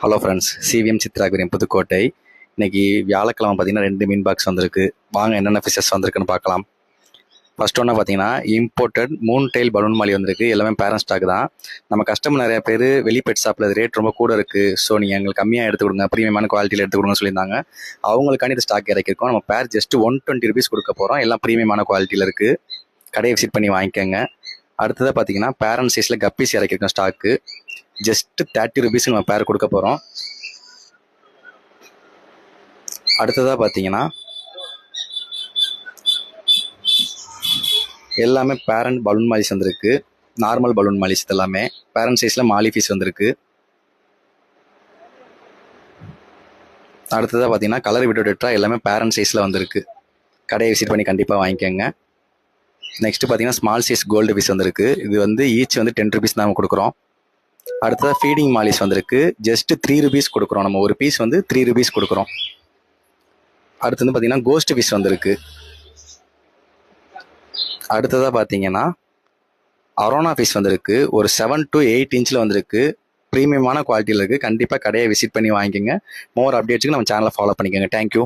Hello friends, CVM சித்ராகுரியம் புதுக்கோட்டை. இன்னைக்கு வியாழக்கிழமை பார்த்தீங்கன்னா 2 மீன் பாக்ஸ் வந்திருக்கு. வாங்க என்னென்ன ஃபிஷஸ் வந்திருக்குன்னு பார்க்கலாம். ஃபர்ஸ்ட் ஒன்றா பார்த்தீங்கன்னா இம்போர்ட்டட் 3 டெயில் பலூன் மாலி வந்திருக்கு. எல்லாமே பேரண்ட் ஸ்டாக் தான். நம்ம கஸ்டமர் நிறைய பேர் வெளி பெட் ஷாப்பில் ரேட் ரொம்ப கூட இருக்குது, ஸோ நீங்கள் எங்களுக்கு கம்மியாக எடுத்து கொடுங்க, ப்ரீமியமான குவாலிட்டியில் எடுத்து கொடுங்கன்னு சொல்லியிருந்தாங்க. அவங்களுக்காண்டி இந்த ஸ்டாக் இறக்கிருக்கோம். நம்ம பேர் ஜஸ்ட் 120 rupees கொடுக்க போகிறோம். எல்லாம் ப்ரீமியமான குவாலிட்டியில் இருக்குது. கடையை விசிட் பண்ணி வாங்கிக்கோங்க. அடுத்ததாக பார்த்தீங்கன்னா பேரண்ட் சைஸில் கப்பீஸ் இறக்கிருக்கோம் ஸ்டாக்கு. ஜஸ்ட் 30 rupees நம்ம பேர் கொடுக்க போகிறோம். அடுத்ததாக பார்த்தீங்கன்னா எல்லாமே பேரண்ட் பலூன் மாலிஸ் வந்திருக்கு. நார்மல் பலூன் மாலிஸ் எல்லாமே பேரண்ட் சைஸில் மாலி ஃபீஸ் வந்திருக்கு. அடுத்ததாக பார்த்தீங்கன்னா கலர் விடோ டெட்ரா எல்லாமே பேரண்ட் சைஸில் வந்திருக்கு. கடையை விசிட் பண்ணி கண்டிப்பாக வாங்கிக்கோங்க. நெக்ஸ்ட்டு பார்த்தீங்கன்னா ஸ்மால் சைஸ் கோல்டு ஃபிஷ் வந்திருக்கு. இது வந்து ஈச் வந்து 10 rupees தான் கொடுக்குறோம். அடுத்ததாக ஃபீடிங் மாலிஸ் வந்திருக்கு. ஜஸ்ட் 3 rupees கொடுக்குறோம். நம்ம ஒரு பீஸ் வந்து 3 rupees கொடுக்குறோம். அடுத்து வந்து பார்த்தீங்கன்னா கோஸ்ட் ஃபிஷ் வந்திருக்கு. அடுத்ததாக பார்த்தீங்கன்னா அரோனா ஃபிஷ் வந்திருக்கு. ஒரு 7 to 8 inch வந்திருக்கு. ப்ரீமியமான குவாலிட்டியில் இருக்குது. கண்டிப்பாக கடையை விசிட் பண்ணி வாங்கிக்கோங்க. மோர் அப்டேட்ஸுக்கு நம்ம சேனலை ஃபாலோ பண்ணிக்கோங்க. தேங்க்யூ.